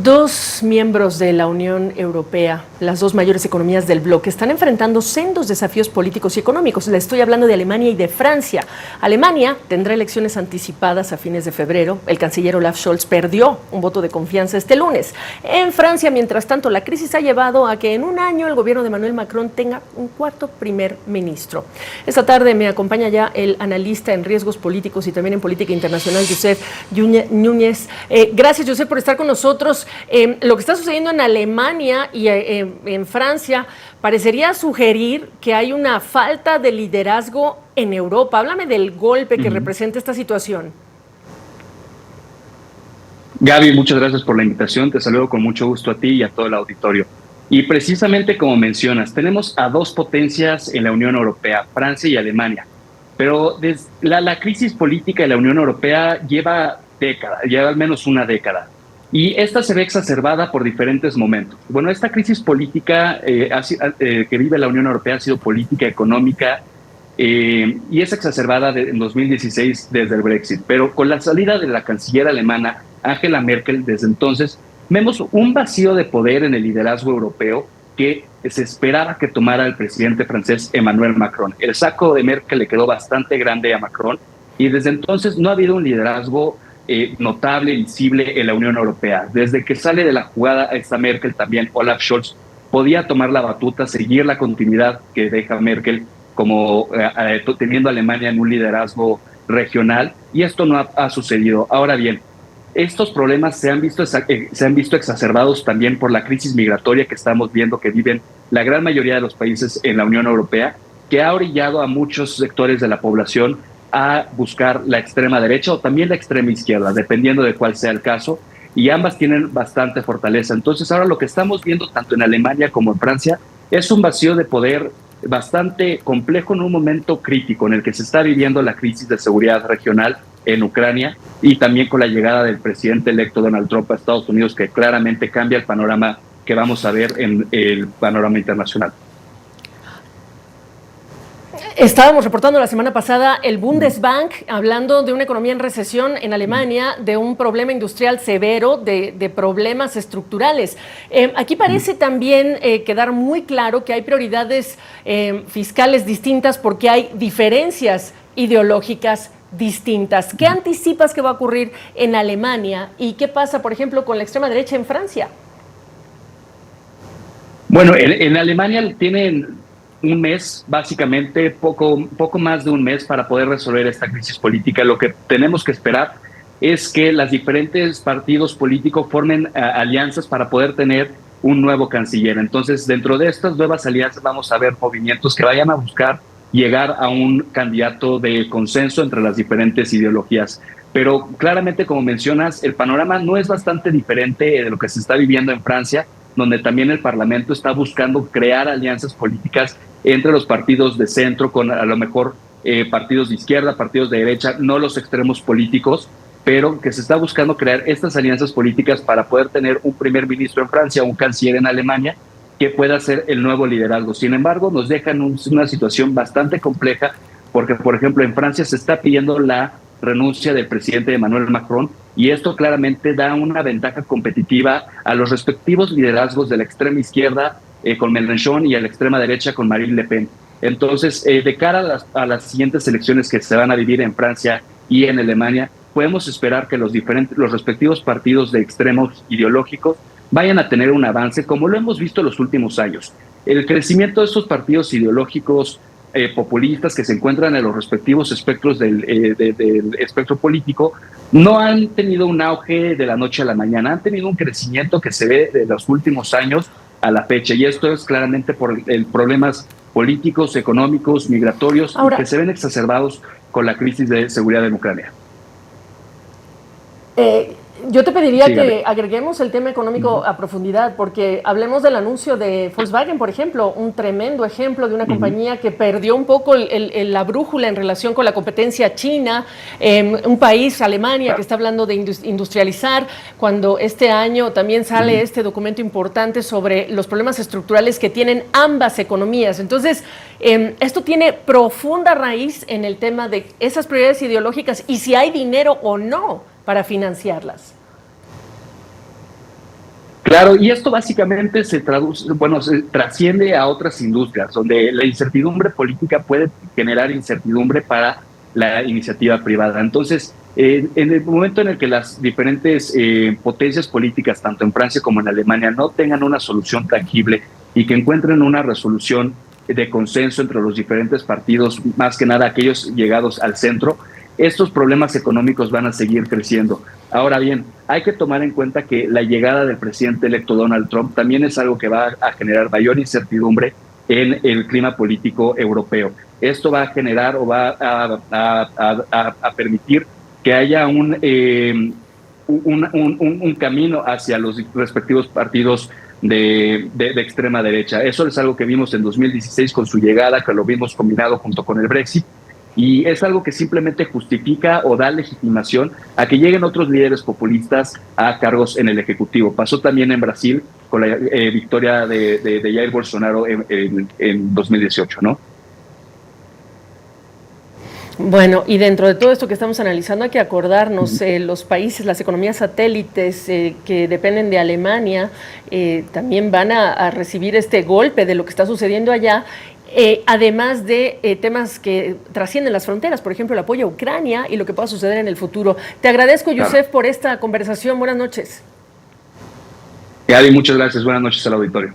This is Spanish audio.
Dos miembros de la Unión Europea, las dos mayores economías del bloque, están enfrentando sendos desafíos políticos y económicos. Le estoy hablando de Alemania y de Francia. Alemania tendrá elecciones anticipadas a fines de febrero. El canciller Olaf Scholz perdió un voto de confianza este lunes. En Francia, mientras tanto, la crisis ha llevado a que en un año el gobierno de Emmanuel Macron tenga un cuarto primer ministro. Esta tarde me acompaña ya el analista en riesgos políticos y también en política internacional, Josep Núñez. Gracias, Josep, por estar con nosotros. Lo que está sucediendo en Alemania y en Francia parecería sugerir que hay una falta de liderazgo en Europa. Háblame del golpe que representa esta situación. Gaby, muchas gracias por la invitación. Te saludo con mucho gusto a ti y a todo el auditorio. Y precisamente como mencionas, tenemos a dos potencias en la Unión Europea, Francia y Alemania. Pero la crisis política de la Unión Europea lleva décadas, lleva al menos una década. Y esta se ve exacerbada por diferentes momentos. Bueno, esta crisis política que vive la Unión Europea ha sido política, económica, y es exacerbada en 2016 desde el Brexit. Pero con la salida de la canciller alemana, Angela Merkel, desde entonces, vemos un vacío de poder en el liderazgo europeo que se esperaba que tomara el presidente francés Emmanuel Macron. El saco de Merkel le quedó bastante grande a Macron y desde entonces no ha habido un liderazgo notable, visible en la Unión Europea. Desde que sale de la jugada esta Merkel, también Olaf Scholz podía tomar la batuta, seguir la continuidad que deja Merkel como teniendo a Alemania en un liderazgo regional, y esto no ha sucedido. Ahora bien, estos problemas se han visto exacerbados también por la crisis migratoria que estamos viendo que viven la gran mayoría de los países en la Unión Europea, que ha orillado a muchos sectores de la población a buscar la extrema derecha o también la extrema izquierda, dependiendo de cuál sea el caso, y ambas tienen bastante fortaleza. Entonces ahora lo que estamos viendo tanto en Alemania como en Francia es un vacío de poder bastante complejo en un momento crítico en el que se está viviendo la crisis de seguridad regional en Ucrania y también con la llegada del presidente electo Donald Trump a Estados Unidos, que claramente cambia el panorama que vamos a ver en el panorama internacional. Estábamos reportando la semana pasada el Bundesbank hablando de una economía en recesión en Alemania, de un problema industrial severo, de problemas estructurales. Aquí parece también quedar muy claro que hay prioridades fiscales distintas porque hay diferencias ideológicas distintas. ¿Qué anticipas que va a ocurrir en Alemania y qué pasa, por ejemplo, con la extrema derecha en Francia? Bueno, en Alemania tienen un mes, básicamente, poco más de un mes para poder resolver esta crisis política. Lo que tenemos que esperar es que los diferentes partidos políticos formen alianzas para poder tener un nuevo canciller. Entonces, dentro de estas nuevas alianzas vamos a ver movimientos que vayan a buscar llegar a un candidato de consenso entre las diferentes ideologías. Pero claramente, como mencionas, el panorama no es bastante diferente de lo que se está viviendo en Francia, donde también el Parlamento está buscando crear alianzas políticas entre los partidos de centro, con a lo mejor partidos de izquierda, partidos de derecha, no los extremos políticos, pero que se está buscando crear estas alianzas políticas para poder tener un primer ministro en Francia, un canciller en Alemania, que pueda ser el nuevo liderazgo. Sin embargo, nos dejan una situación bastante compleja, porque, por ejemplo, en Francia se está pidiendo la renuncia del presidente Emmanuel Macron, y esto claramente da una ventaja competitiva a los respectivos liderazgos de la extrema izquierda con Mélenchon y a la extrema derecha con Marine Le Pen. Entonces, de cara a las siguientes elecciones que se van a vivir en Francia y en Alemania, podemos esperar que los respectivos partidos de extremos ideológicos vayan a tener un avance, como lo hemos visto en los últimos años. El crecimiento de estos partidos ideológicos populistas que se encuentran en los respectivos espectros del espectro político no han tenido un auge de la noche a la mañana, han tenido un crecimiento que se ve de los últimos años a la fecha, y esto es claramente por problemas políticos, económicos, migratorios, que se ven exacerbados con la crisis de seguridad en Ucrania. Yo te pediría que agreguemos el tema económico a profundidad, porque hablemos del anuncio de Volkswagen, por ejemplo, un tremendo ejemplo de una compañía que perdió un poco la brújula en relación con la competencia china, un país, Alemania, que está hablando de industrializar, cuando este año también sale este documento importante sobre los problemas estructurales que tienen ambas economías. Entonces, esto tiene profunda raíz en el tema de esas prioridades ideológicas y si hay dinero o no para financiarlas. Claro, y esto básicamente se traduce, bueno, se trasciende a otras industrias, donde la incertidumbre política puede generar incertidumbre para la iniciativa privada. Entonces, en el momento en el que las diferentes potencias políticas, tanto en Francia como en Alemania, no tengan una solución tangible y que encuentren una resolución de consenso entre los diferentes partidos, más que nada aquellos llegados al centro, estos problemas económicos van a seguir creciendo. Ahora bien, hay que tomar en cuenta que la llegada del presidente electo Donald Trump también es algo que va a generar mayor incertidumbre en el clima político europeo. Esto va a generar o va a permitir que haya un camino hacia los respectivos partidos de extrema derecha. Eso es algo que vimos en 2016 con su llegada, que lo vimos combinado junto con el Brexit, y es algo que simplemente justifica o da legitimación a que lleguen otros líderes populistas a cargos en el Ejecutivo. Pasó también en Brasil con la victoria de Jair Bolsonaro en 2018, ¿no? Bueno, y dentro de todo esto que estamos analizando hay que acordarnos, los países, las economías satélites que dependen de Alemania, también van a recibir este golpe de lo que está sucediendo allá. Además de temas que trascienden las fronteras, por ejemplo, el apoyo a Ucrania y lo que pueda suceder en el futuro. Te agradezco, Youssef, por esta conversación. Buenas noches. Gaby, muchas gracias. Buenas noches al auditorio.